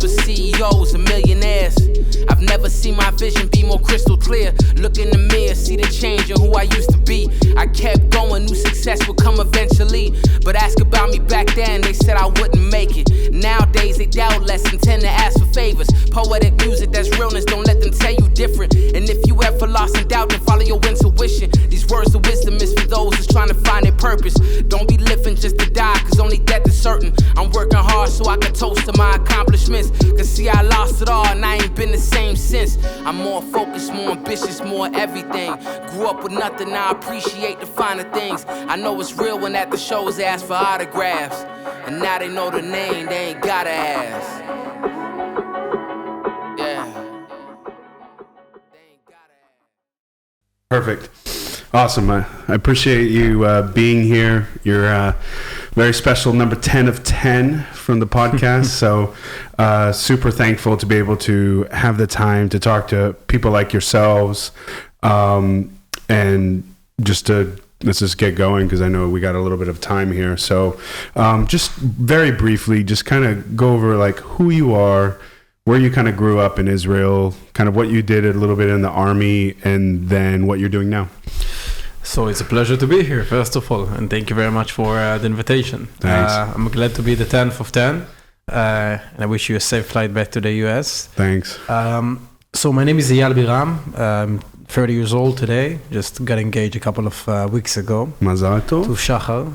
with CEOs and millionaires. I've never seen my vision be more crystal clear. Look in the mirror, see the change in who I used to be. I kept going, knew success would come eventually. But ask about me back then, they said I wouldn't make it. Nowadays they doubt less and tend to ask for favors. Poetic music, that's realness, don't let them tell you different. And if you ever lost in doubt, then follow your intuition. These words of wisdom is for those who's trying to find their purpose. Don't be living just to die, cause only death is certain. I'm working hard so I can toast to my accomplishments. Cause see, I lost it all and I ain't been the same since. I'm more focused, more ambitious, more everything. Grew up with nothing, I appreciate the finer things. I know it's real when at the shows they ask for autographs. And now they know the name, they ain't gotta ask. Yeah. They ain't gotta ask. Perfect. Awesome. I appreciate you being here. You're a very special number 10 of 10 from the podcast. So super thankful to be able to have the time to talk to people like yourselves. And let's just get going because I know we got a little bit of time here. So just very briefly, just kind of go over like who you are, where you kind of grew up in Israel, kind of what you did a little bit in the army, and then what you're doing now. So it's a pleasure to be here, first of all, and thank you very much for the invitation. Thanks. I'm glad to be the 10th of 10, and I wish you a safe flight back to the US. Thanks. So my name is Eyal Biram. I'm 30 years old today. Just got engaged a couple of weeks ago. Mazal tov. To Shachar.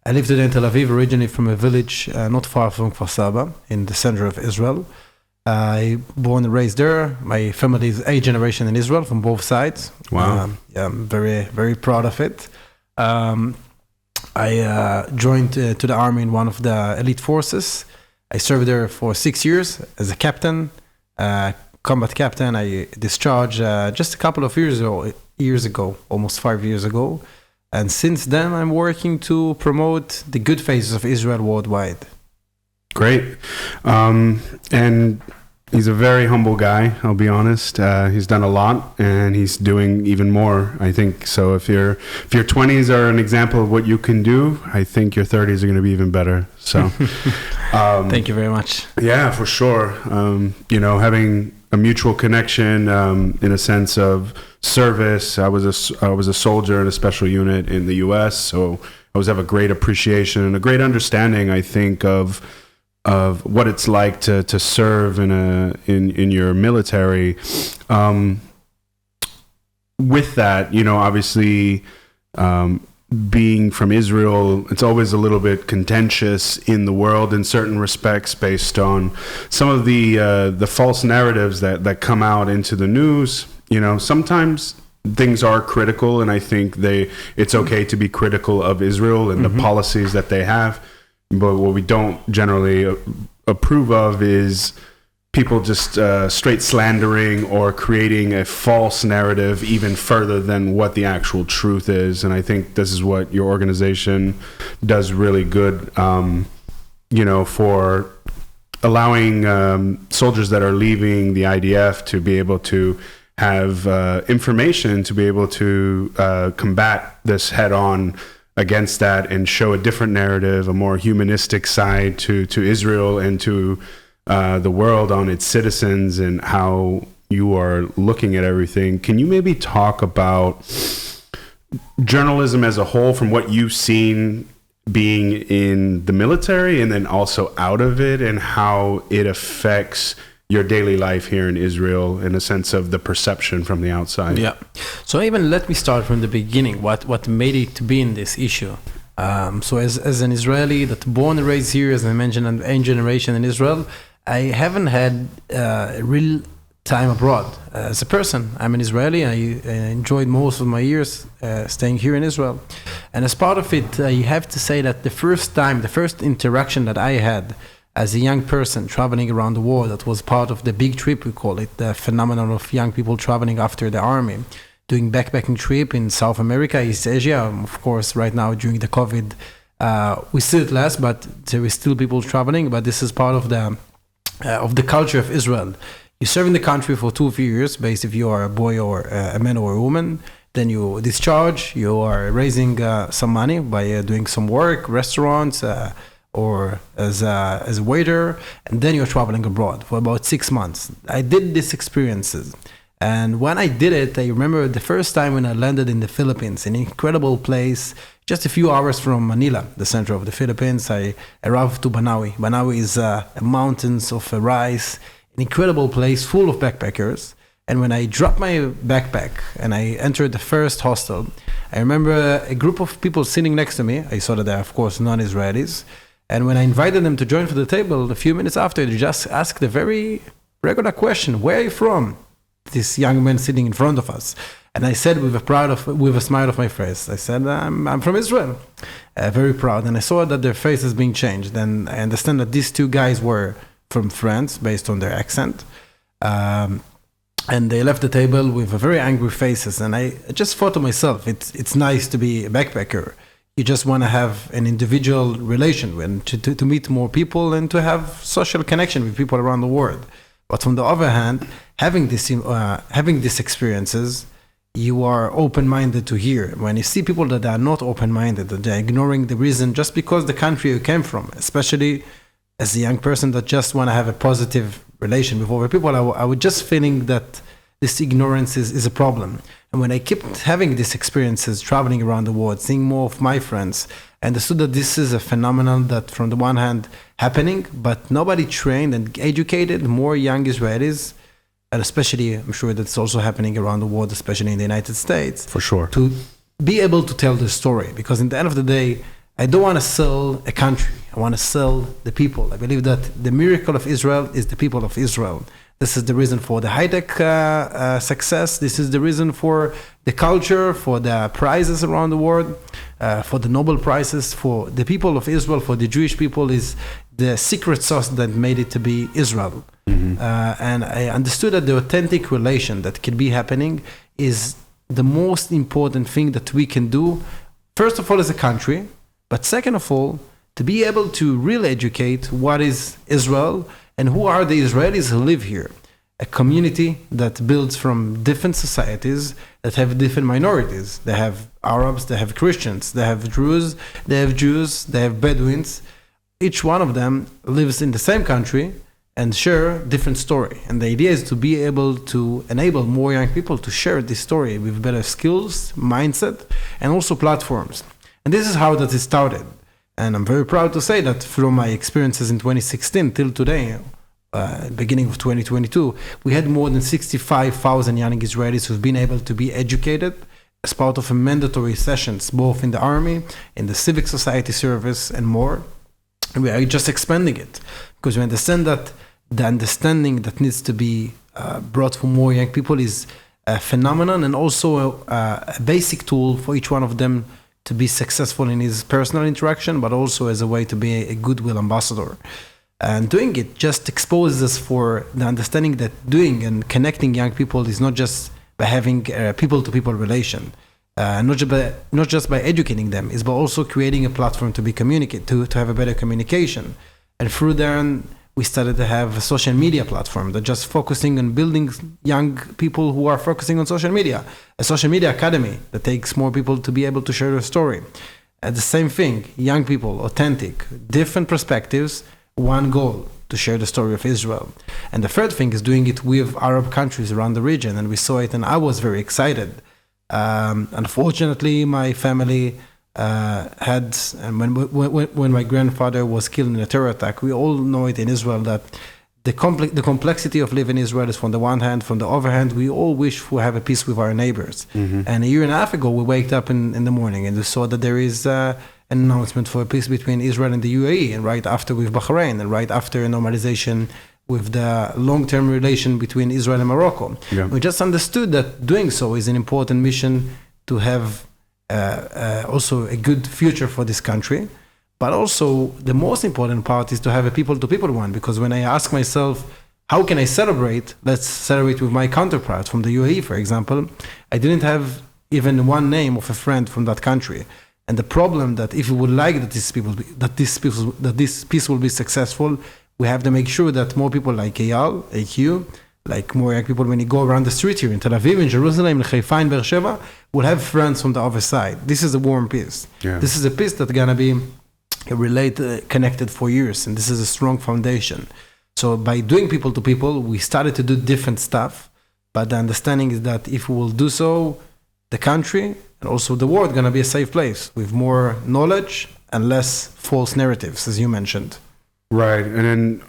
I live today in Tel Aviv, originally from a village not far from Kfar Saba, in the center of Israel. I born and raised there. My family is 8th generation in Israel from both sides. Wow. Yeah, I'm very, very proud of it. I joined to the army in one of the elite forces. I served there for 6 years as a captain, combat captain. I discharged just a couple of years ago, almost 5 years ago. And since then, I'm working to promote the good faces of Israel worldwide. Great. And he's a very humble guy, I'll be honest. He's done a lot and he's doing even more, I think. So if your 20s are an example of what you can do, I think your 30s are going to be even better. So thank you very much. Yeah, for sure. Having a mutual connection in a sense of service. I was a soldier in a special unit in the US, so I always have a great appreciation and a great understanding, I think, of what it's like to serve in your military. With that, obviously, being from Israel, it's always a little bit contentious in the world in certain respects based on some of the false narratives that come out into the news. Sometimes things are critical, and I think it's okay to be critical of Israel and the policies that they have. But what we don't generally approve of is people just straight slandering or creating a false narrative even further than what the actual truth is. And I think this is what your organization does really good, for allowing soldiers that are leaving the IDF to be able to have information to be able to combat this head on against that and show a different narrative, a more humanistic side to Israel and to the world on its citizens and how you are looking at everything. Can you maybe talk about journalism as a whole from what you've seen being in the military and then also out of it, and how it affects your daily life here in Israel in a sense of the perception from the outside? Yeah. So even let me start from the beginning. What made it to be in this issue? So as an Israeli that born and raised here, as I mentioned, an 8th generation in Israel, I haven't had a real time abroad as a person. I'm an Israeli. I enjoyed most of my years staying here in Israel. And as part of it, I have to say that the first interaction that I had as a young person traveling around the world, that was part of the big trip, we call it, the phenomenon of young people traveling after the army, doing backpacking trip in South America, East Asia. Of course, right now during the COVID, we see it less, but there is still people traveling. But this is part of the culture of Israel. You serve in the country for 2 years, based if you are a boy or a man or a woman. Then you discharge. You are raising some money by doing some work, restaurants, or as a waiter, and then you're traveling abroad for about 6 months. I did these experiences. And when I did it, I remember the first time when I landed in the Philippines, an incredible place, just a few hours from Manila, the center of the Philippines. I arrived to Banawi. Banawi is mountains of rice, an incredible place full of backpackers. And when I dropped my backpack and I entered the first hostel, I remember a group of people sitting next to me. I saw that they're, of course, non-Israelis. And when I invited them to join for the table, a few minutes after, they just asked a very regular question, "Where are you from?" This young man sitting in front of us. And I said with a smile of my face, I said, I'm from Israel. Very proud. And I saw that their faces being changed. And I understand that these two guys were from France based on their accent. And they left the table with very angry faces. And I just thought to myself, it's nice to be a backpacker. You just want to have an individual relation and to meet more people and to have social connection with people around the world. But on the other hand, having these experiences, you are open-minded to hear. When you see people that are not open-minded, that they're ignoring the reason just because the country you came from, especially as a young person that just want to have a positive relation with other people, I was just feeling that this ignorance is a problem. And when I kept having these experiences, traveling around the world, seeing more of my friends, I understood that this is a phenomenon that from the one hand happening, but nobody trained and educated more young Israelis, and especially I'm sure that's also happening around the world, especially in the United States. For sure. To be able to tell the story. Because in the end of the day, I don't want to sell a country. I want to sell the people. I believe that the miracle of Israel is the people of Israel. This is the reason for the high-tech success. This is the reason for the culture, for the prizes around the world, for the Nobel Prizes, for the people of Israel, for the Jewish people is the secret sauce that made it to be Israel. Mm-hmm. And I understood that the authentic relation that can be happening is the most important thing that we can do, first of all, as a country, but second of all, to be able to really educate what is Israel and who are the Israelis who live here. A community that builds from different societies that have different minorities. They have Arabs, they have Christians, they have Druze, they have Jews, they have Bedouins. Each one of them lives in the same country and share different story. And the idea is to be able to enable more young people to share this story with better skills, mindset, and also platforms. And this is how that it started. And I'm very proud to say that from my experiences in 2016 till today, beginning of 2022, we had more than 65,000 young Israelis who've been able to be educated as part of a mandatory sessions, both in the army, in the civic society service, and more. And we are just expanding it because we understand that the understanding that needs to be brought for more young people is a phenomenon and also a basic tool for each one of them to be successful in his personal interaction, but also as a way to be a goodwill ambassador. And doing it just exposes us for the understanding that doing and connecting young people is not just by having people-to-people relation, not just by educating them, is by also creating a platform to be communicate, to have a better communication. And through then, we started to have a social media platform that just focusing on building young people who are focusing on social media, a social media academy that takes more people to be able to share their story. The same thing, young people, authentic, different perspectives, one goal, to share the story of Israel. And the third thing is doing it with Arab countries around the region. And we saw it and I was very excited. Unfortunately, my family had, and when my grandfather was killed in a terror attack, we all know it in Israel that the complexity of living in Israel is from the one hand, from the other hand, we all wish to have a peace with our neighbors. Mm-hmm. And a year and a half ago, we waked up in the morning and we saw that there is an announcement for a peace between Israel and the UAE, and right after with Bahrain, and right after a normalization with the long-term relation between Israel and Morocco. Yeah. We just understood that doing so is an important mission to have also a good future for this country. But also the most important part is to have a people-to-people one, because when I ask myself, how can I celebrate? Let's celebrate with my counterpart from the UAE, for example. I didn't have even one name of a friend from that country. And the problem that if we would like that this peace will be successful, we have to make sure that more people like Eyal, AQ, like more young people, when you go around the street here in Tel Aviv, in Jerusalem, in Haifa, in Beersheba, will have friends from the other side. This is a warm peace. Yeah. This is a peace that's going to be connected for years, and this is a strong foundation. So by doing people to people, we started to do different stuff, but the understanding is that if we will do so, the country and also the world going to be a safe place with more knowledge and less false narratives, as you mentioned. Right. And then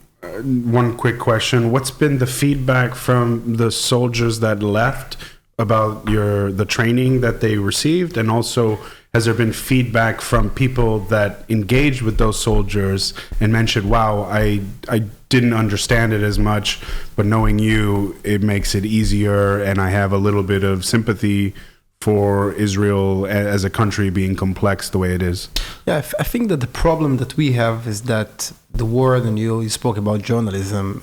one quick question. What's been the feedback from the soldiers that left about the training that they received? And also, has there been feedback from people that engaged with those soldiers and mentioned, wow, I didn't understand it as much, but knowing you, it makes it easier, and I have a little bit of sympathy for Israel as a country being complex the way it is? Yeah, I think that the problem that we have is that the world, and you spoke about journalism,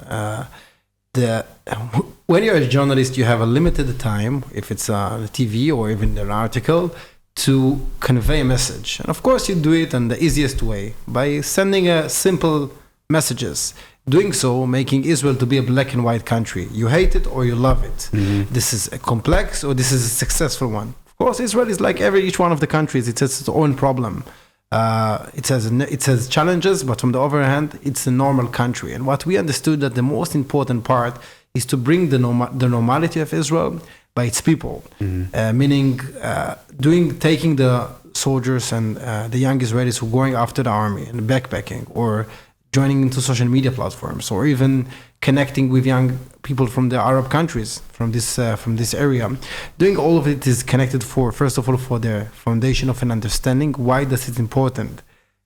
when you're a journalist, you have a limited time, if it's on TV or even an article, to convey a message. And of course, you do it in the easiest way by sending simple messages. Doing so, making Israel to be a black and white country. You hate it or you love it. Mm-hmm. This is a complex or this is a successful one. Of course, Israel is like each one of the countries. It has its own problem. It has challenges, but on the other hand, it's a normal country. And what we understood that the most important part is to bring the normality of Israel by its people, meaning taking the soldiers and the young Israelis who are going after the army and backpacking or joining into social media platforms or even connecting with young people from the Arab countries from this area. Doing all of it is connected first of all for the foundation of an understanding. Why does it important?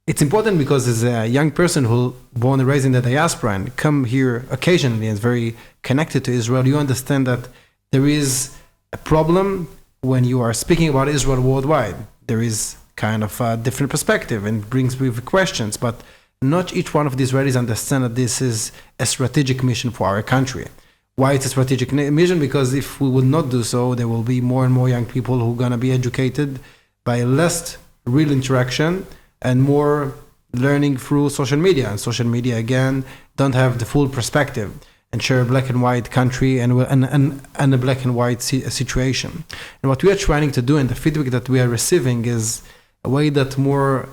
It's important because as a young person who born and raised in the diaspora and come here occasionally and is very connected to Israel, you understand that there is a problem when you are speaking about Israel worldwide. There is kind of a different perspective and brings with questions, but not each one of the Israelis understand that this is a strategic mission for our country. Why it's a strategic mission? Because if we would not do so, there will be more and more young people who are going to be educated by less real interaction and more learning through social media. And social media, again, don't have the full perspective and share a black and white country and a black and white situation. And what we are trying to do and the feedback that we are receiving is a way that more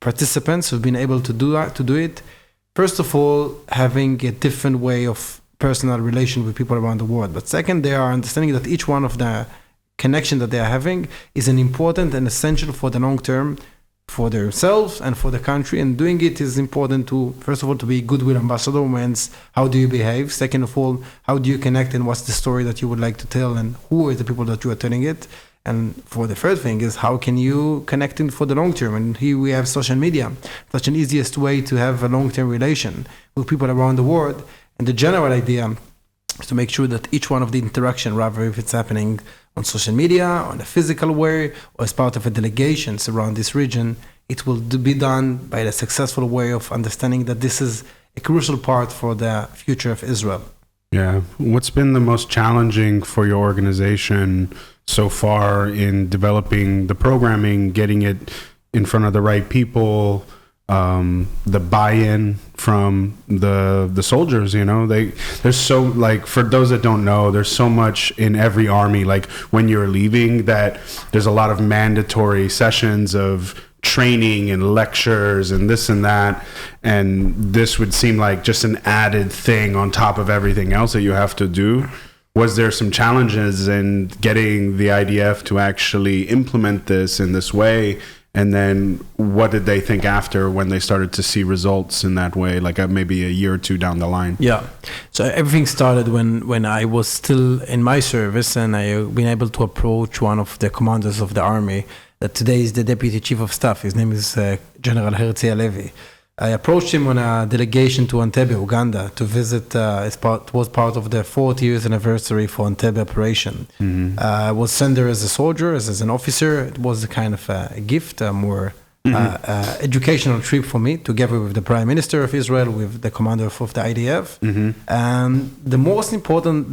participants have been able to do it. First of all, having a different way of personal relation with people around the world. But second, they are understanding that each one of the connection that they are having is an important and essential for the long term for themselves and for the country. And doing it is important to, first of all, to be a goodwill ambassador. Means how do you behave? Second of all, how do you connect and what's the story that you would like to tell and who are the people that you are telling it? And for the third thing is how can you connect in for the long term? And here we have social media, such an easiest way to have a long-term relation with people around the world. And the general idea is to make sure that each one of the interaction, rather if it's happening on social media, on a physical way, or as part of a delegations around this region, it will be done by a successful way of understanding that this is a crucial part for the future of Israel. Yeah. What's been the most challenging for your organization so far in developing the programming, getting it in front of the right people, the buy-in from the soldiers? You know, there's so, like, for those that don't know, there's so much in every army, like when you're leaving, that there's a lot of mandatory sessions of training and lectures and this and that, and this would seem like just an added thing on top of everything else that you have to do. Was there some challenges in getting the IDF to actually implement this in this way? And then what did they think after when they started to see results in that way, like maybe a year or two down the line? Yeah. So everything started when I was still in my service, and I've been able to approach one of the commanders of the army that today is the Deputy Chief of Staff. His name is General Herzi Halevi. I approached him on a delegation to Entebbe, Uganda, to visit. It was part of the 40 years anniversary for Entebbe operation. Mm-hmm. I was sent there as a soldier, as an officer. It was a kind of a gift, a more educational trip for me, together with the Prime Minister of Israel, with the commander of the IDF. Mm-hmm. And the most important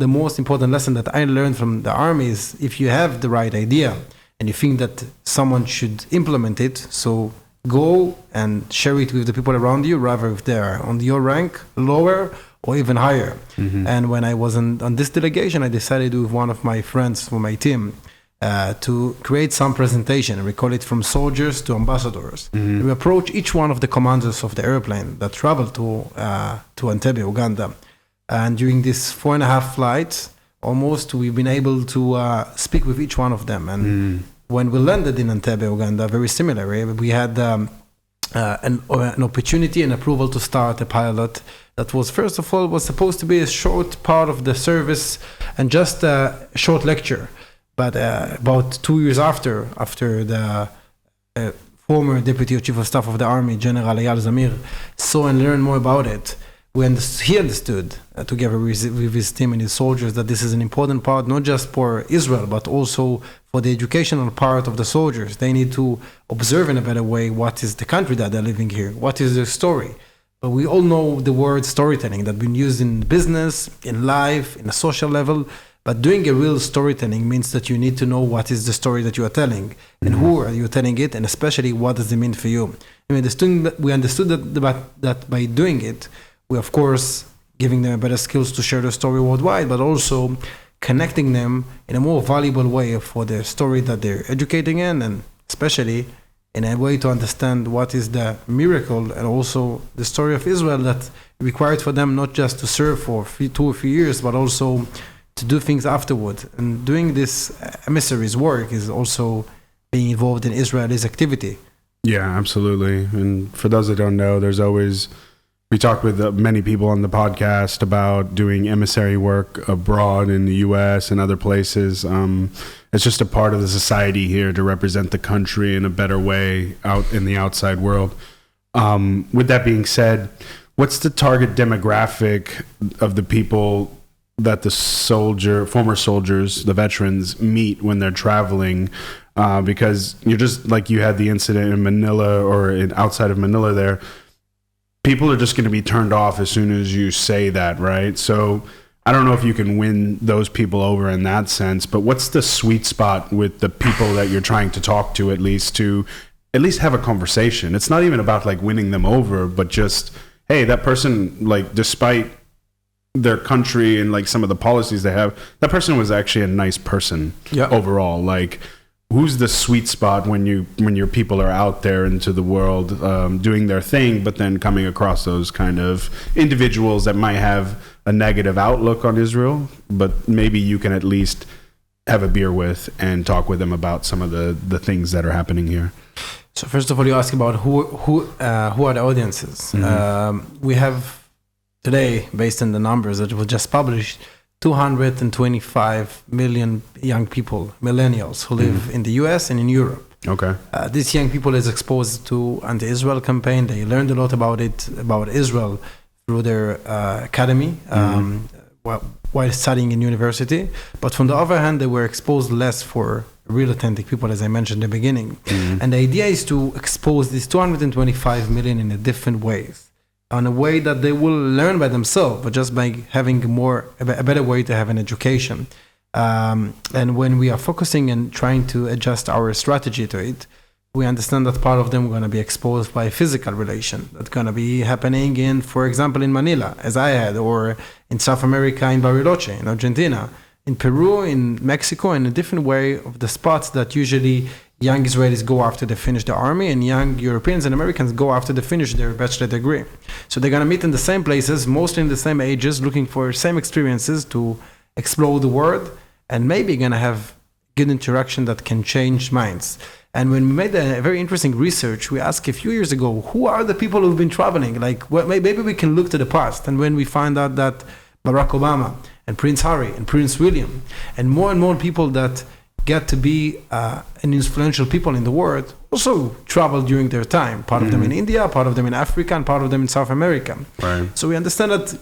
lesson that I learned from the army is if you have the right idea and you think that someone should implement it, so go and share it with the people around you, rather if they're on your rank, lower, or even higher. Mm-hmm. And when I was on this delegation, I decided with one of my friends from my team to create some presentation. We call it From Soldiers to Ambassadors. We approach each one of the commanders of the airplane that travel to Entebbe, Uganda. And during this 4.5 flights, almost, we've been able to speak with each one of them. And when we landed in Entebbe, Uganda, very similarly, we had an opportunity and approval to start a pilot that was, first of all, was supposed to be a short part of the service and just a short lecture. But about 2 years after the former Deputy Chief of Staff of the Army, General Eyal Biram, saw and learned more about it, he understood, together with his team and his soldiers, that this is an important part, not just for Israel, but also for the educational part of the soldiers. They need to observe in a better way what is the country that they're living here, what is their story. But we all know the word storytelling that's been used in business, in life, in a social level. But doing a real storytelling means that you need to know what is the story that you are telling and who are you telling it, and especially what does it mean for you. We understood that by doing it, we of course giving them better skills to share their story worldwide, but also connecting them in a more valuable way for their story that they're educating in, and especially in a way to understand what is the miracle and also the story of Israel that required for them not just to serve for 2 or 3 years, but also to do things afterward. And doing this emissaries work is also being involved in Israel's activity. Yeah, absolutely. And for those that don't know, we talk with many people on the podcast about doing emissary work abroad in the US and other places. It's just a part of the society here to represent the country in a better way out in the outside world. With that being said, what's the target demographic of the people that the former soldiers, the veterans, meet when they're traveling? Because you're just like you had the incident in Manila or outside of Manila there. People are just going to be turned off as soon as you say that, right? So I don't know if you can win those people over in that sense, but what's the sweet spot with the people that you're trying to talk to at least have a conversation? It's not even about like winning them over, but just, hey, that person, like, despite their country and like some of the policies they have, that person was actually a nice person overall. Like, who's the sweet spot when your people are out there into the world doing their thing, but then coming across those kind of individuals that might have a negative outlook on Israel, but maybe you can at least have a beer with and talk with them about some of the things that are happening here? So first of all, you ask about who are the audiences. We have today, based on the numbers that were just published, 225 million young people, millennials, who live in the US and in Europe. Okay. These young people is exposed to anti-Israel campaign. They learned a lot about Israel through their academy while studying in university. But from the other hand, they were exposed less for real authentic people, as I mentioned in the beginning. And the idea is to expose these 225 million in a different ways, on a way that they will learn by themselves, but just by having a better way to have an education. And when we are focusing and trying to adjust our strategy to it, we understand that part of them are going to be exposed by physical relation. That's going to be happening in, for example, in Manila, as I had, or in South America, in Bariloche, in Argentina, in Peru, in Mexico, in a different way of the spots that usually young Israelis go after they finish the army, and young Europeans and Americans go after they finish their bachelor degree. So they're going to meet in the same places, mostly in the same ages, looking for same experiences to explore the world, and maybe going to have good interaction that can change minds. And when we made a very interesting research, we asked a few years ago, who are the people who've been traveling? Like, maybe we can look to the past. And when we find out that Barack Obama and Prince Harry and Prince William and more people that get to be an influential people in the world also travel during their time. Part of them in India, part of them in Africa, and part of them in South America. Right. So we understand that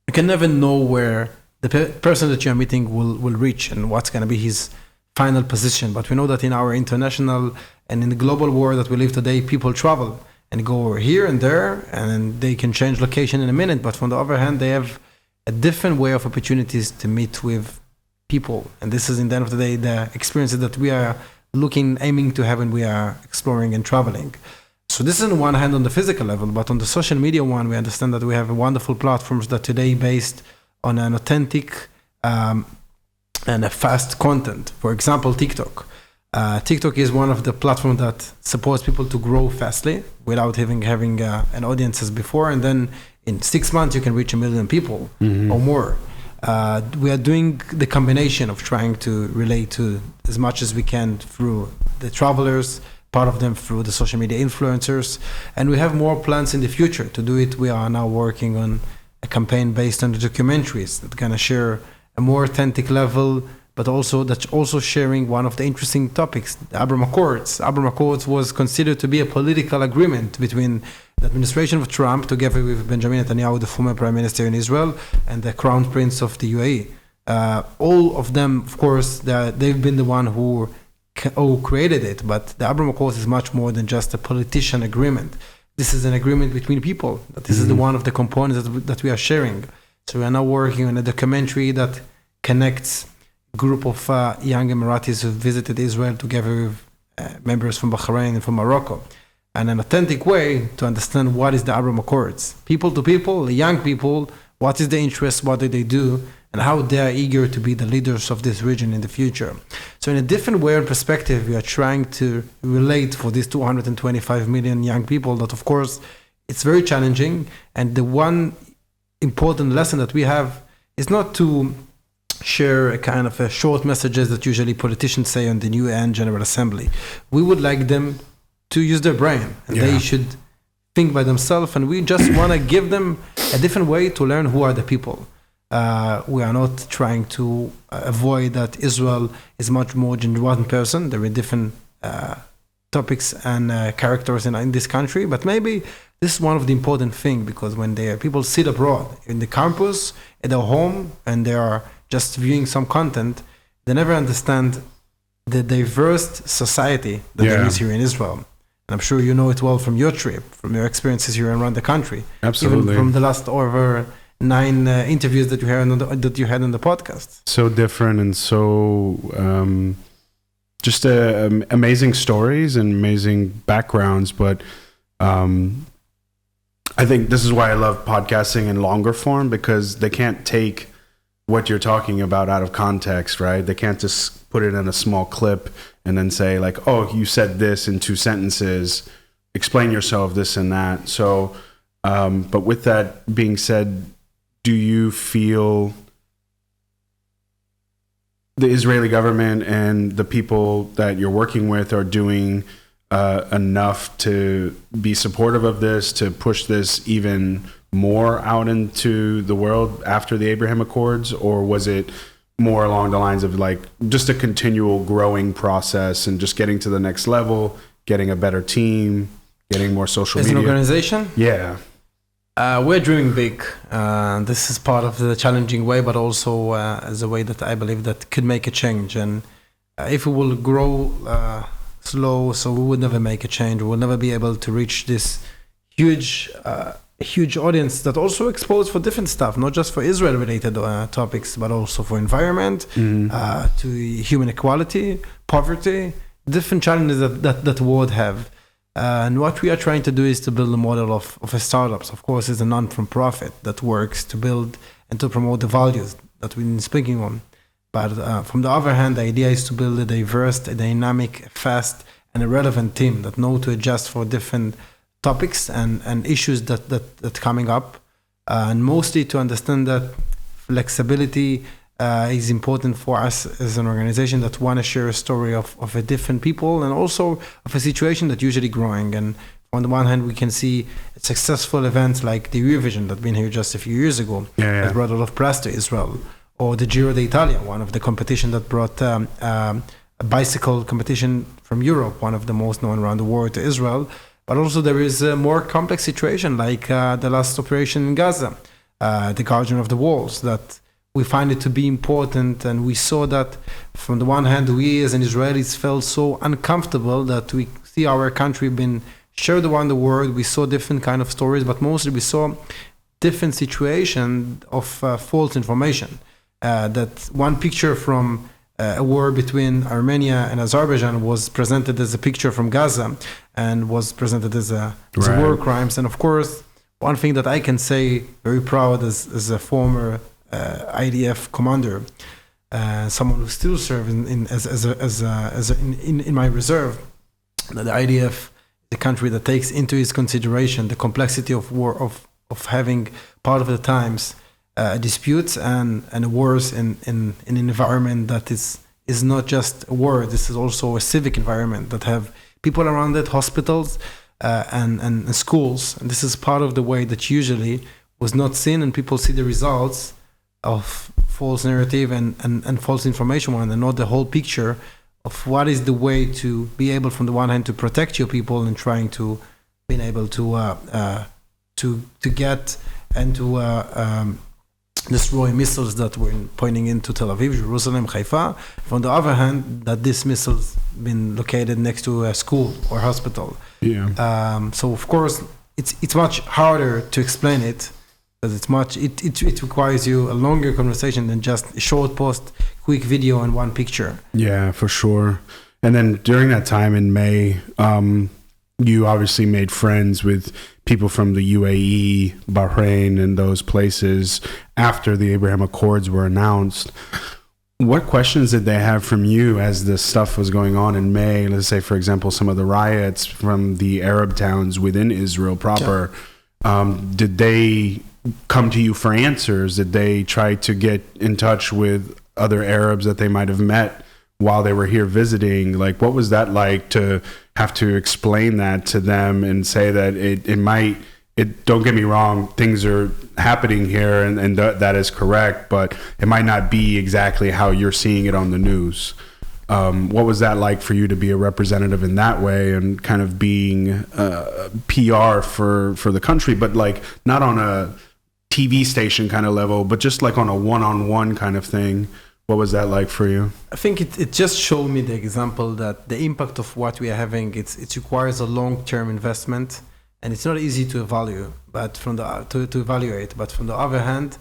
you can never know where the person that you're meeting will reach and what's going to be his final position. But we know that in our international and in the global world that we live today, people travel and go here and there, and they can change location in a minute. But from the other hand, they have a different way of opportunities to meet with people. And this is, in the end of the day, the experiences that we are aiming to have when we are exploring and traveling. So this is on one hand on the physical level, but on the social media one, we understand that we have wonderful platforms that today based on an authentic and a fast content. For example, TikTok. TikTok is one of the platforms that supports people to grow fastly without having an audience as before. And then in 6 months, you can reach 1 million people or more. We are doing the combination of trying to relate to as much as we can through the travelers, part of them through the social media influencers. And we have more plans in the future to do it. We are now working on a campaign based on the documentaries that going to share a more authentic level, but also that's also sharing one of the interesting topics, the Abraham Accords. Abraham Accords was considered to be a political agreement between the administration of Trump, together with Benjamin Netanyahu, the former prime minister in Israel, and the crown prince of the UAE. All of them, of course, they've been the one who created it, but the Abraham Accords is much more than just a politician agreement. This is an agreement between people. This is the one of the components that we are sharing. So we are now working on a documentary that connects a group of young Emiratis who visited Israel together with members from Bahrain and from Morocco, and an authentic way to understand what is the Abraham Accords. People to people, the young people, what is the interest, what do they do, and how they are eager to be the leaders of this region in the future. So in a different way and perspective, we are trying to relate for these 225 million young people that, of course, it's very challenging. And the one important lesson that we have is not to share a kind of a short messages that usually politicians say on the UN General Assembly. We would like them to use their brain, and they should think by themselves, and we just want to give them a different way to learn who are the people. We are not trying to avoid that Israel is much more than one person. There are different topics and characters in this country, but maybe this is one of the important things, because when people sit abroad in the campus, at their home, and they are just viewing some content, they never understand the diverse society that there is here in Israel. And I'm sure you know it well from your trip, from your experiences here around the country. Absolutely. Even from the last over 9 interviews that you had on the podcast. So different and so just amazing stories and amazing backgrounds. But I think this is why I love podcasting in longer form, because they can't take what you're talking about out of context, right? They can't just put it in a small clip and then say like, oh, you said this in 2 sentences, explain yourself, this and that. So, but with that being said, do you feel the Israeli government and the people that you're working with are doing enough to be supportive of this, to push this even more out into the world after the Abraham Accords? Or was it more along the lines of like just a continual growing process and just getting to the next level, getting a better team, getting more social media? As an organization? Yeah. We're dreaming big. This is part of the challenging way, but also as a way that I believe that could make a change. And if we will grow slow, so we would never make a change. We will never be able to reach this huge audience that also exposed for different stuff, not just for Israel-related topics, but also for environment, to human equality, poverty, different challenges that the world have. And what we are trying to do is to build a model of a startups. Of course, it's a non-for-profit that works to build and to promote the values that we've been speaking on. But from the other hand, the idea is to build a diverse, a dynamic, fast, and a relevant team that know to adjust for different topics and issues that coming up, and mostly to understand that flexibility is important for us as an organization that want to share a story of a different people, and also of a situation that usually growing. And on the one hand, we can see successful events like the Eurovision that been here just a few years ago, that brought a lot of press to Israel, or the Giro d'Italia, one of the competition that brought a bicycle competition from Europe, one of the most known around the world, to Israel. But also there is a more complex situation like the last operation in Gaza, the Guardian of the Walls, that we find it to be important. And we saw that from the one hand, we as an Israelis felt so uncomfortable that we see our country being shared around the world. We saw different kind of stories, but mostly we saw different situation of false information. That one picture from a war between Armenia and Azerbaijan was presented as a picture from Gaza and was presented as a war crimes. And of course, one thing that I can say very proud as a former IDF commander, someone who still serves in my reserve, that the IDF, the country that takes into its consideration the complexity of war, of having part of the times disputes and wars in an environment that is not just a war. This is also a civic environment that have people around it, hospitals and schools. And this is part of the way that usually was not seen, and people see the results of false narrative and false information and not the whole picture of what is the way to be able, from the one hand, to protect your people and trying to being able to get and to destroy missiles that were pointing into Tel Aviv, Jerusalem, Haifa. From the other hand, that these missiles been located next to a school or hospital. Yeah. So of course, it's much harder to explain it, because it requires you a longer conversation than just a short post, quick video and one picture. Yeah, for sure. And then during that time in May, you obviously made friends with people from the UAE, Bahrain, and those places after the Abraham Accords were announced. What questions did they have from you as this stuff was going on in May? Let's say, for example, some of the riots from the Arab towns within Israel proper. Yeah. Did they come to you for answers? Did they try to get in touch with other Arabs that they might have met while they were here visiting? Like, what was that like to have to explain that to them and say that don't get me wrong, things are happening here and that is correct, but it might not be exactly how you're seeing it on the news. What was that like for you to be a representative in that way and kind of being PR for the country, but like not on a TV station kind of level, but just like on a one-on-one kind of thing? What was that like for you? I think it just showed me the example that the impact of what we are having, it requires a long-term investment, and it's not easy to evaluate. But from the other hand,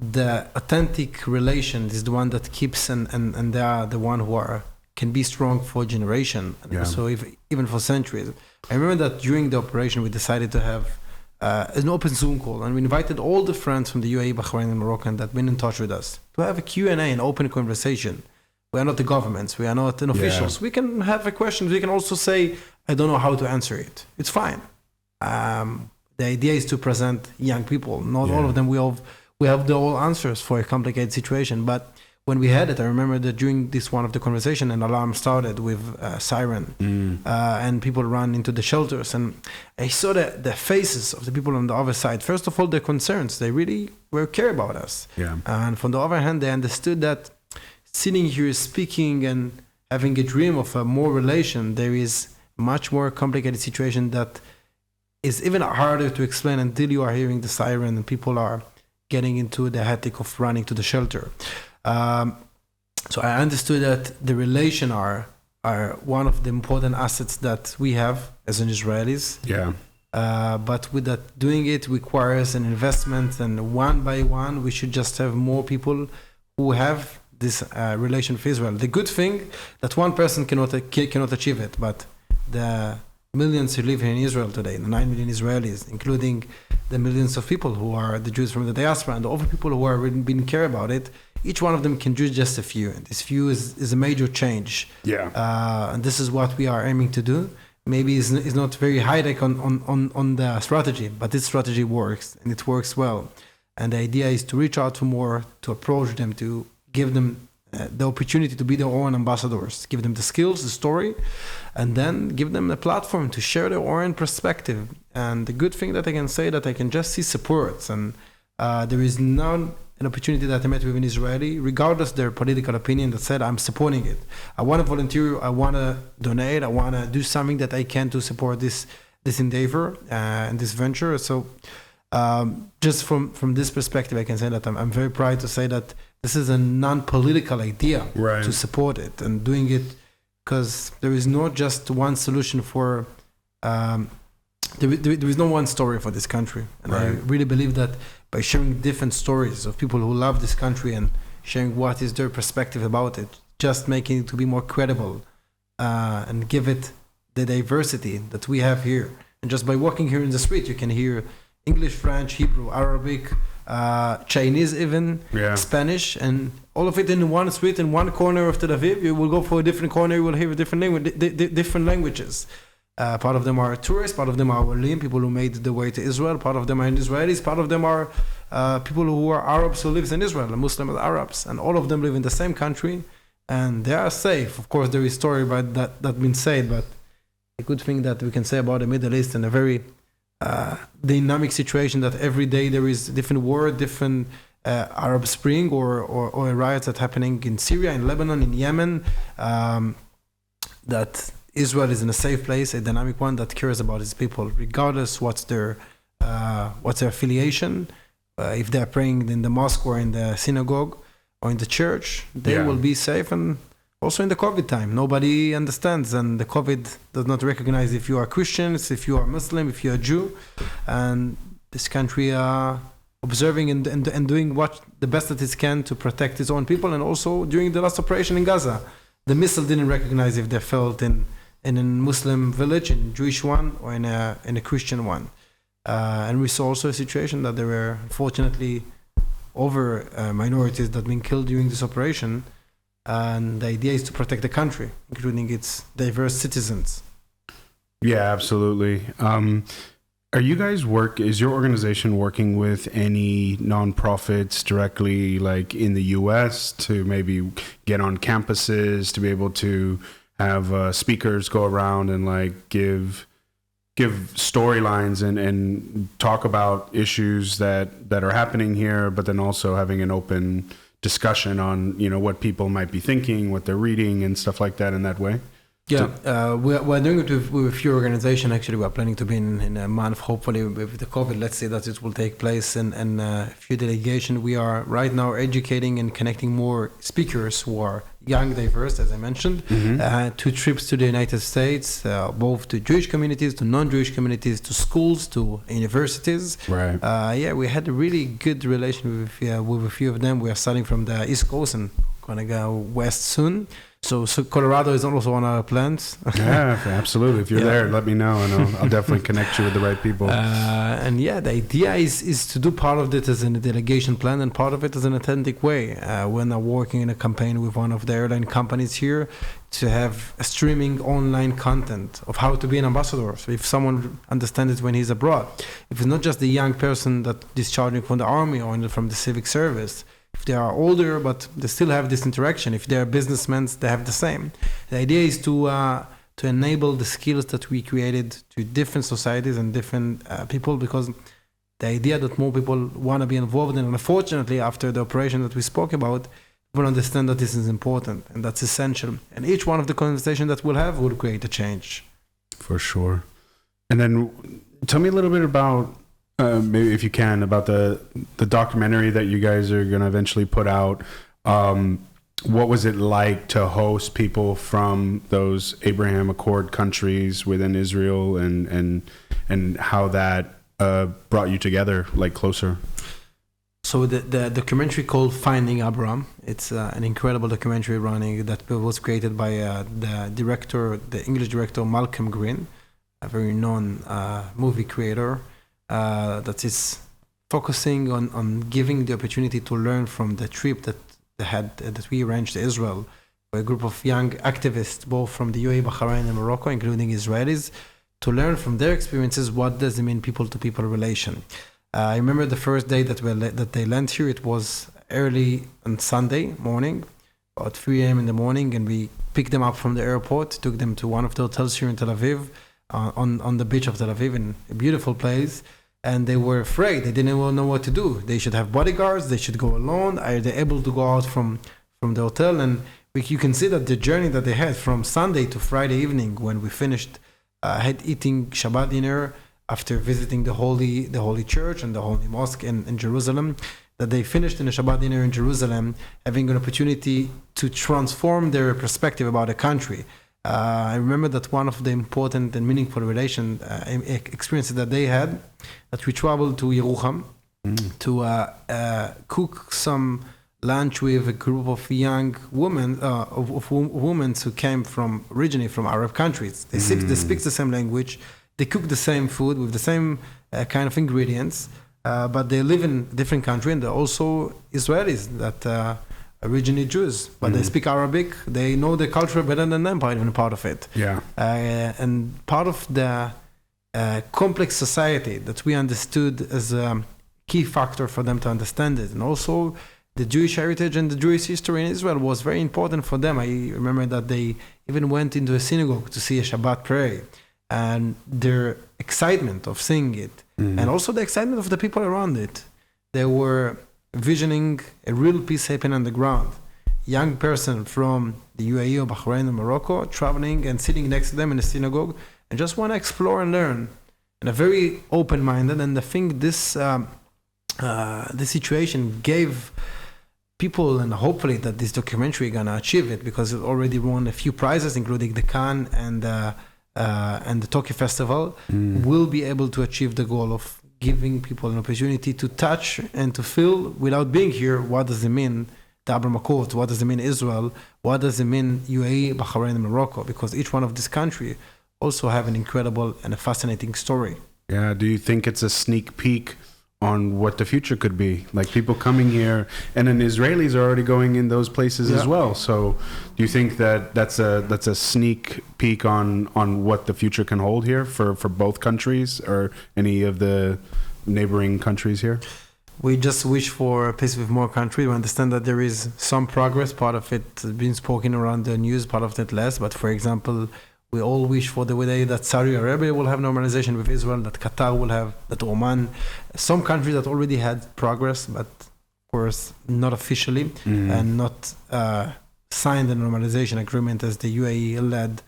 the authentic relation is the one that keeps, and they are the one who can be strong for a generation, and so even for centuries. I remember that during the operation we decided to have an open Zoom call, and we invited all the friends from the UAE, Bahrain, and Morocco that been in touch with us to have a Q&A, an open conversation. We are not the governments, we are not an officials. We can have a question. We can also say, I don't know how to answer it. It's fine. The idea is to present young people. Not all of them we have the all answers for a complicated situation. But when we had it, I remember that during this one of the conversation, an alarm started with a siren, and people ran into the shelters. And I saw the faces of the people on the other side. First of all, their concerns. They really care about us. Yeah. And from the other hand, they understood that sitting here speaking and having a dream of a more relation, there is much more complicated situation that is even harder to explain until you are hearing the siren and people are getting into the hectic of running to the shelter. So I understood that the relation are one of the important assets that we have as an Israelis. Yeah. But with that, doing it requires an investment, and one by one, we should just have more people who have this relation with Israel. The good thing that one person cannot achieve it, but the millions who live here in Israel today, the 9 million Israelis, including the millions of people who are the Jews from the diaspora and the other people who are really been care about it, each one of them can do just a few. And this few is a major change. Yeah. And this is what we are aiming to do. Maybe it's not very high-tech on the strategy, but this strategy works, and it works well. And the idea is to reach out to more, to approach them, to give them the opportunity to be their own ambassadors, give them the skills, the story, and then give them a platform to share their own perspective. And the good thing that I can say that I can just see supports, and there is not an opportunity that I met with an Israeli, regardless their political opinion, that said, I'm supporting it. I want to volunteer, I want to donate, I want to do something that I can to support this endeavor and this venture. So just from this perspective, I can say that I'm very proud to say that this is a non-political idea to support it and doing it, because there is not just one solution for, there is no one story for this country. And I really believe that by sharing different stories of people who love this country and sharing what is their perspective about it, just making it to be more credible and give it the diversity that we have here. And just by walking here in the street, you can hear English, French, Hebrew, Arabic, Chinese even, Spanish, and all of it in one street, in one corner of Tel Aviv. You will go for a different corner, you will hear different languages. Part of them are tourists, part of them are Olim, people who made the way to Israel, part of them are Israelis, part of them are people who are Arabs who live in Israel, Muslim Arabs, and all of them live in the same country, and they are safe. Of course, there is story about that been said, but a good thing that we can say about the Middle East, and a very dynamic situation, that every day there is different war, different Arab Spring or riots that happening in Syria, in Lebanon, in Yemen, that Israel is in a safe place, a dynamic one that cares about its people, regardless what's their affiliation. If they're praying in the mosque or in the synagogue or in the church, they will be safe. And also in the COVID time, nobody understands, and the COVID does not recognize if you are Christians, if you are Muslim, if you are Jew. And this country observing and doing what the best that it can to protect its own people. And also during the last operation in Gaza, the missile didn't recognize if they fell in a Muslim village, in a Jewish one, or in a Christian one. And we saw also a situation that there were, unfortunately, over minorities that have been killed during this operation. And the idea is to protect the country, including its diverse citizens. Yeah, absolutely. Is your organization working with any nonprofits directly, like in the US, to maybe get on campuses, to be able to have speakers go around and like give storylines and talk about issues that are happening here, but then also having an open discussion on, what people might be thinking, what they're reading and stuff like that in that way? Yeah, we're doing it with a few organizations. Actually, we're planning to be in a month, hopefully, with the COVID. Let's say that it will take place, and a few delegations. We are right now educating and connecting more speakers who are young, diverse, as I mentioned, to trips to the United States, both to Jewish communities, to non-Jewish communities, to schools, to universities. Right. We had a really good relation with a few of them. We are starting from the East Coast and going to go west soon. So Colorado is also on our plans. Yeah, absolutely. If you're there, let me know, and I'll definitely connect you with the right people. The idea is to do part of it as a delegation plan and part of it as an authentic way. We're now working in a campaign with one of the airline companies here to have a streaming online content of how to be an ambassador. So if someone understands it when he's abroad, if it's not just the young person that discharging from the army or from the civic service, if they are older, but they still have this interaction. If they are businessmen, they have the same. The idea is to enable the skills that we created to different societies and different people, because the idea that more people want to be involved in, and unfortunately, after the operation that we spoke about, people understand that this is important and that's essential. And each one of the conversations that we'll have will create a change. For sure. And then tell me a little bit about, maybe if you can, about the documentary that you guys are going to eventually put out. What was it like to host people from those Abraham Accord countries within Israel, and how that brought you together, like, closer? So the documentary called Finding Abraham, it's an incredible documentary running that was created by the English director Malcolm Green, a very known movie creator. That is focusing on giving the opportunity to learn from the trip that we arranged to Israel, by a group of young activists, both from the UAE, Bahrain, and Morocco, including Israelis, to learn from their experiences what does it mean people-to-people relation. I remember the first day that they landed here. It was early on Sunday morning, about 3 a.m. in the morning, and we picked them up from the airport, took them to one of the hotels here in Tel Aviv, on the beach of Tel Aviv, in a beautiful place. And they were afraid. They didn't know what to do. They should have bodyguards. They should go alone. Are they able to go out from the hotel? And you can see that the journey that they had from Sunday to Friday evening, when we finished eating Shabbat dinner after visiting the holy church and the holy mosque in Jerusalem, that they finished in a Shabbat dinner in Jerusalem, having an opportunity to transform their perspective about the country. I remember that one of the important and meaningful experiences that they had, that we traveled to Yerucham to cook some lunch with a group of young women, women who came originally from Arab countries. They speak the same language, they cook the same food with the same kind of ingredients, but they live in a different country, and they're also Israelis that originally Jews, but they speak Arabic. They know the culture better than them, even part of it. Yeah. And part of the complex society that we understood as a key factor for them to understand it. And also the Jewish heritage and the Jewish history in Israel was very important for them. I remember that they even went into a synagogue to see a Shabbat prayer, and their excitement of seeing it, and also the excitement of the people around it. They were visioning a real peace happen on the ground. Young person from the UAE or Bahrain or Morocco traveling and sitting next to them in a synagogue and just want to explore and learn, and are very open-minded. And I think this situation gave people, and hopefully that this documentary gonna achieve it, because it already won a few prizes, including the Cannes and the Tokyo Festival, will be able to achieve the goal of giving people an opportunity to touch and to feel, without being here, what does it mean, the Abraham Accords, what does it mean Israel, what does it mean UAE, Bahrain, and Morocco, because each one of these countries also have an incredible and a fascinating story. Yeah, do you think it's a sneak peek on what the future could be? Like people coming here, and then Israelis are already going in those places as well. So do you think that that's a sneak peek on what the future can hold here for both countries or any of the neighboring countries here? We just wish for peace with more countries. We understand that there is some progress. Part of it has been spoken around the news, part of it less. But for example, we all wish for the day that Saudi Arabia will have normalization with Israel, that Qatar will have, that Oman, some countries that already had progress, but of course not officially, and not signed the normalization agreement as the UAE led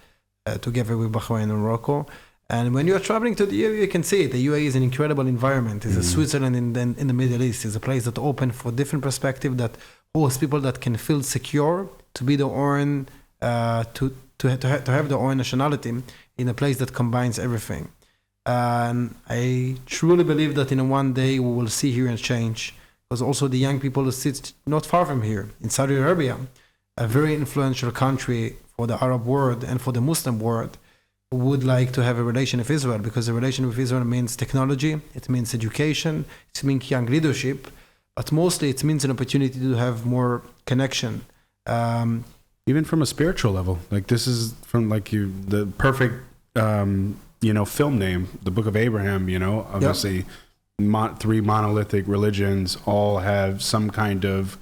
together with Bahrain and Morocco. And when you are traveling to the UAE, you can see it. The UAE is an incredible environment. It's a Switzerland in the Middle East. It's a place that open for different perspective, that hosts people that can feel secure to be their own, to have their own nationality in a place that combines everything. And I truly believe that in one day we will see here a change, because also the young people who sit not far from here in Saudi Arabia, a very influential country for the Arab world and for the Muslim world, would like to have a relation with Israel, because a relation with Israel means technology, it means education, it means young leadership, but mostly it means an opportunity to have more connection. Even from a spiritual level, like this is from the perfect, film name, the Book of Abraham. Obviously, three monolithic religions all have some kind of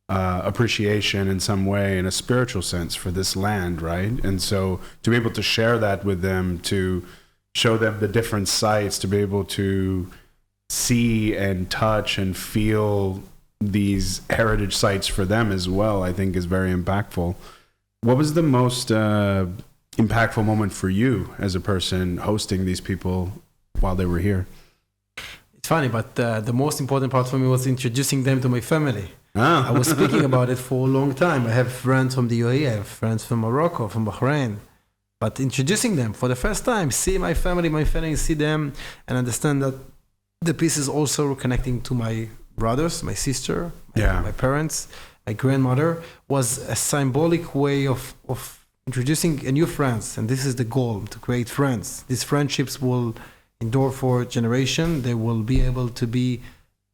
appreciation in some way, in a spiritual sense, for this land, right? And so to be able to share that with them, to show them the different sites, to be able to see and touch and feel these heritage sites for them as well, I think is very impactful. What was the most impactful moment for you as a person hosting these people while they were here? It's funny, but the most important part for me was introducing them to my family. I was speaking about it for a long time. I have friends from the UAE, I have friends from Morocco, from Bahrain. But introducing them for the first time, see my family, see them, and understand that the piece is also connecting to my brothers, my sister, my parents, my grandmother, was a symbolic way of introducing a new friends. And this is the goal, to create friends. These friendships will endure for a generation. They will be able to be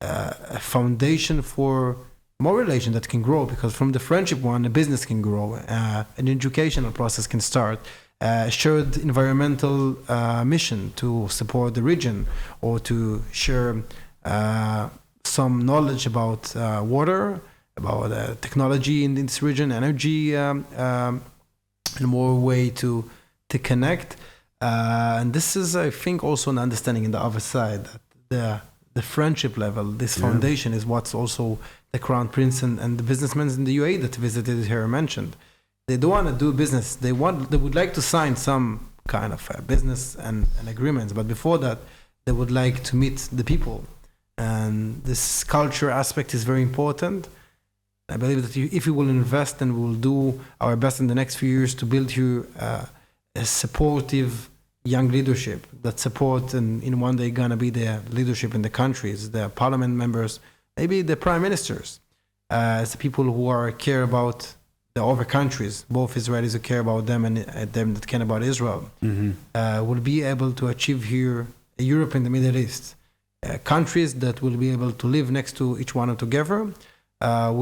a foundation for more relation that can grow, because from the friendship one, a business can grow, an educational process can start, a shared environmental mission to support the region, or to share some knowledge about water, about technology in this region, energy, and more way to connect. And this is, I think, also an understanding in the other side, that the friendship level, this foundation is what's also the Crown Prince and the businessmen in the UAE that visited here mentioned. They don't want to do business. They would like to sign some kind of business and agreements, but before that, they would like to meet the people. And this culture aspect is very important. I believe that if we will invest and we will do our best in the next few years to build here a supportive young leadership that support and in one day gonna be the leadership in the countries, the parliament members, maybe the prime ministers, as the people who care about the other countries, both Israelis who care about them and them that care about Israel, will be able to achieve here a Europe in the Middle East, countries that will be able to live next to each one together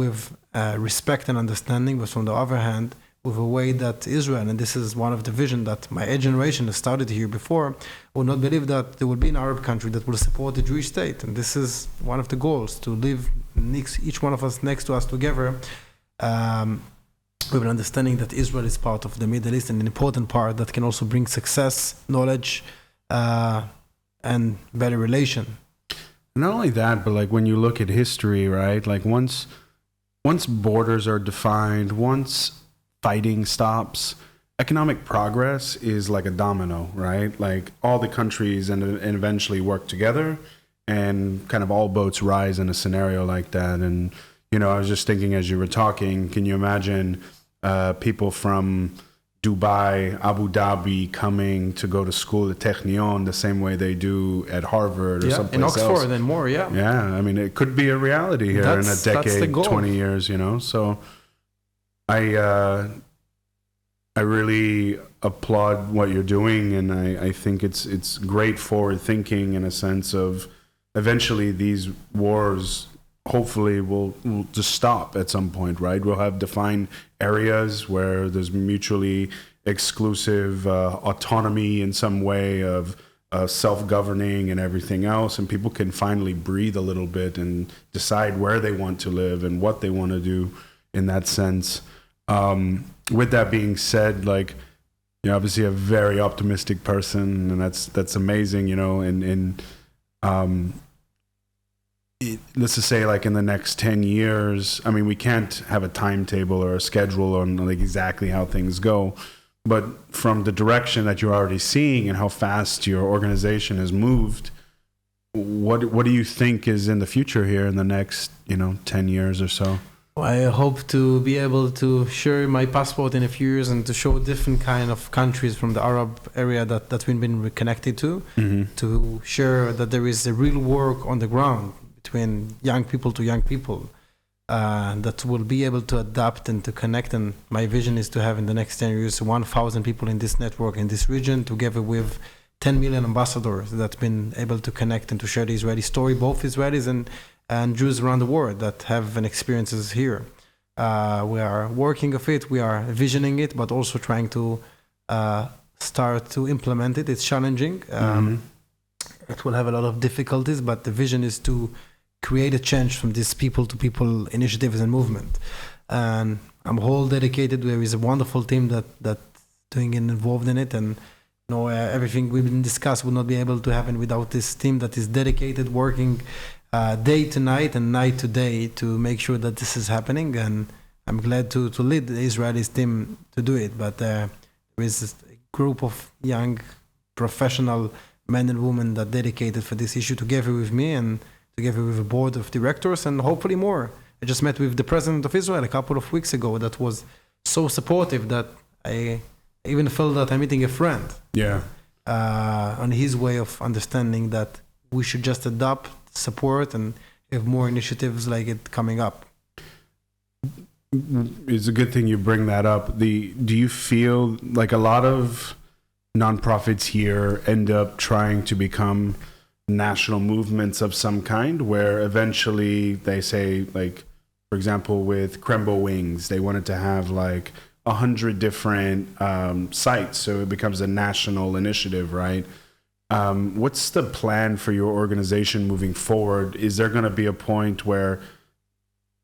with respect and understanding, but on the other hand, with a way that Israel, and this is one of the vision that my generation has started here before, will not believe that there will be an Arab country that will support the Jewish state. And this is one of the goals, to live each one of us next to us together, with an understanding that Israel is part of the Middle East and an important part that can also bring success, knowledge, and better relation. Not only that, but like when you look at history, right? Like once borders are defined, once fighting stops, economic progress is like a domino, right? Like all the countries and eventually work together, and kind of all boats rise in a scenario like that. And you know, I was just thinking as you were talking, can you imagine people from Dubai, Abu Dhabi coming to go to school at Technion the same way they do at Harvard or someplace else? In Oxford and more, yeah. Yeah, I mean, it could be a reality here in a decade, 20 years, you know? So I really applaud what you're doing, and I think it's great forward thinking in a sense of eventually these wars hopefully will just stop at some point, right? We'll have defined areas where there's mutually exclusive autonomy in some way of self-governing and everything else, and people can finally breathe a little bit and decide where they want to live and what they want to do in that sense. With that being said, like, you're obviously a very optimistic person, and that's amazing, you know, and let's just say like in the next 10 years, I mean, we can't have a timetable or a schedule on like exactly how things go, but from the direction that you're already seeing and how fast your organization has moved, what do you think is in the future here in the next, 10 years or so? I hope to be able to share my passport in a few years and to show different kind of countries from the Arab area that we've been connected to, to share that there is a real work on the ground between young people to young people that will be able to adapt and to connect. And my vision is to have in the next 10 years 1,000 people in this network, in this region, together with 10 million ambassadors that have been able to connect and to share the Israeli story, both Israelis and Jews around the world that have an experiences here. We are working of it, we are visioning it, but also trying to start to implement it. It's challenging. It will have a lot of difficulties, but the vision is to create a change from this people-to-people initiatives and movement. And I'm whole dedicated. There is a wonderful team that doing and involved in it, and everything we've been discussed would not be able to happen without this team that is dedicated, working day to night and night to day to make sure that this is happening. And I'm glad to lead the Israeli team to do it. But there is a group of young professional men and women that dedicated for this issue together with me and together with a board of directors and hopefully more. I just met with the president of Israel a couple of weeks ago that was so supportive that I even felt that I'm meeting a friend. Yeah. On his way of understanding that we should just adopt, support, and have more initiatives like it coming up. It's a good thing you bring that up. Do you feel like a lot of nonprofits here end up trying to become national movements of some kind, where eventually they say, like, for example, with Krembo Wings, they wanted to have like 100 different sites, so it becomes a national initiative, right? What's the plan for your organization moving forward? Is there going to be a point where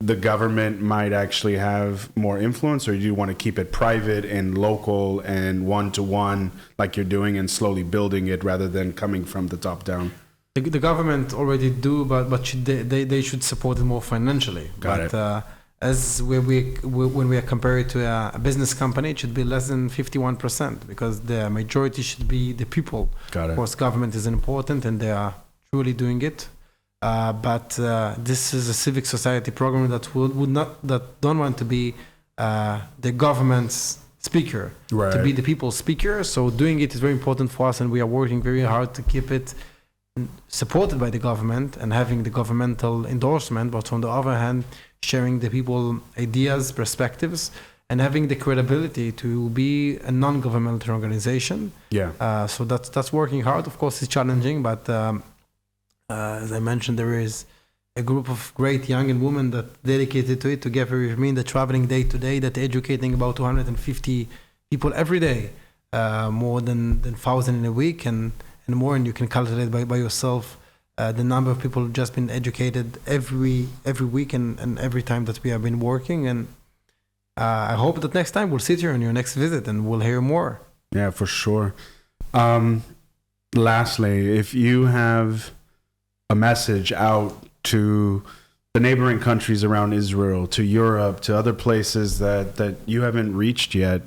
the government might actually have more influence, or do you want to keep it private and local and one-to-one like you're doing and slowly building it rather than coming from the top down? The government already do, but they should support it more financially. Got it. As when we are compared to a business company, it should be less than 51% because the majority should be the people. Got it. Of course, government is important and they are truly doing it. But this is a civic society program that don't want to be the government's speaker, right, to be the people's speaker. So doing it is very important for us, and we are working very hard to keep it supported by the government and having the governmental endorsement. But on the other hand, sharing the people ideas, perspectives, and having the credibility to be a non-governmental organization. Yeah. So that's working hard. Of course, it's challenging, but As I mentioned, there is a group of great young and women that dedicated to it, together with me, that traveling day to day, that educating about 250 people every day, more than 1,000 in a week and more. And you can calculate by yourself the number of people who've just been educated every week and every time that we have been working. And I hope that next time we'll sit here on your next visit and we'll hear more. Yeah, for sure. Lastly, if you have a message out to the neighboring countries around Israel, to Europe, to other places that you haven't reached yet,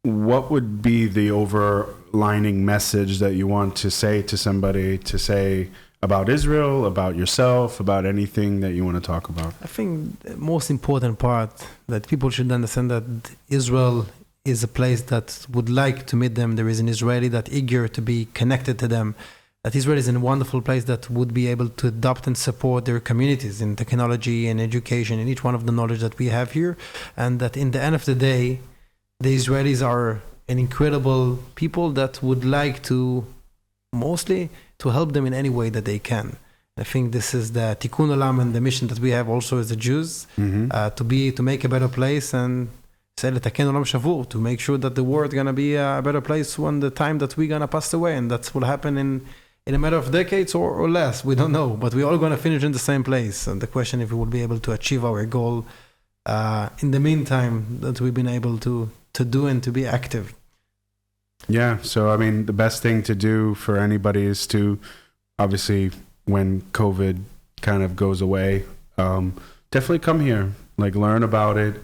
what would be the overlining message that you want to say to somebody, to say about Israel, about yourself, about anything that you want to talk about? I think the most important part that people should understand that Israel is a place that would like to meet them. There is an Israeli that eager to be connected to them. That Israel is a wonderful place that would be able to adopt and support their communities in technology and education and each one of the knowledge that we have here. And that in the end of the day, the Israelis are an incredible people that would like to mostly to help them in any way that they can. I think this is the Tikkun Olam and the mission that we have also as the Jews, to make a better place and say Letaken Olam Shavur, to make sure that the world gonna be a better place when the time that we're gonna pass away, and that will happen in a matter of decades or less. We don't know, but we're all gonna finish in the same place. And the question if we will be able to achieve our goal in the meantime that we've been able to do and to be active. Yeah, so I mean, the best thing to do for anybody is to, obviously, when COVID kind of goes away, definitely come here, like learn about it.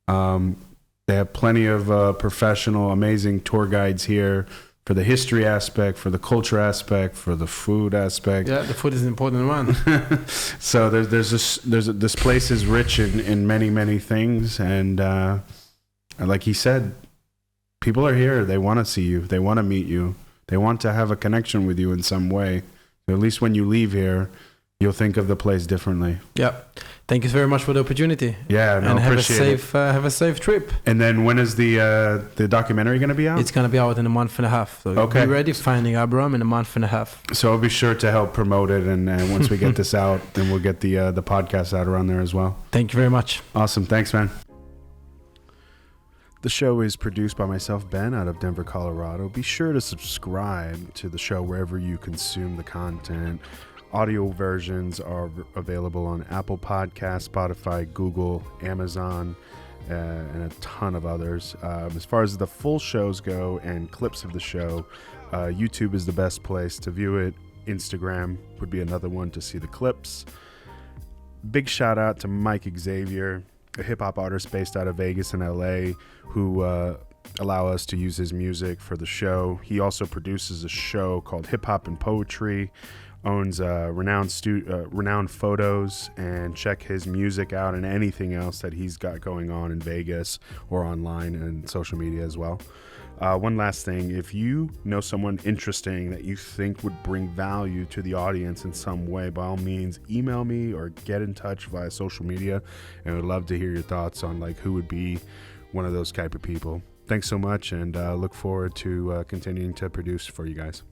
They have plenty of professional, amazing tour guides here for the history aspect, for the culture aspect, for the food aspect. Yeah, the food is an important one. So this place is rich in many things, and like he said, people are here. They want to see you. They want to meet you. They want to have a connection with you in some way. So at least when you leave here, you'll think of the place differently. Yeah. Thank you very much for the opportunity. Yeah, no, and have a safe trip. And then when is the documentary going to be out? It's going to be out in a month and a half. So okay. Be ready, Finding Eyal Biram, in a month and a half. So I'll be sure to help promote it, and once we get this out, then we'll get the podcast out around there as well. Thank you very much. Awesome. Thanks, man. The show is produced by myself, Ben, out of Denver, Colorado. Be sure to subscribe to the show wherever you consume the content. Audio versions are available on Apple Podcasts, Spotify, Google, Amazon, and a ton of others. As far as the full shows go and clips of the show, YouTube is the best place to view it. Instagram would be another one to see the clips. Big shout out to Mike Xavier, a hip-hop artist based out of Vegas and LA, who allow us to use his music for the show. He also produces a show called Hip Hop and Poetry, owns Renowned Photos, and check his music out and anything else that he's got going on in Vegas or online and social media as well. One last thing, if you know someone interesting that you think would bring value to the audience in some way, by all means, email me or get in touch via social media, and I'd love to hear your thoughts on like who would be one of those type of people. Thanks so much, and look forward to continuing to produce for you guys.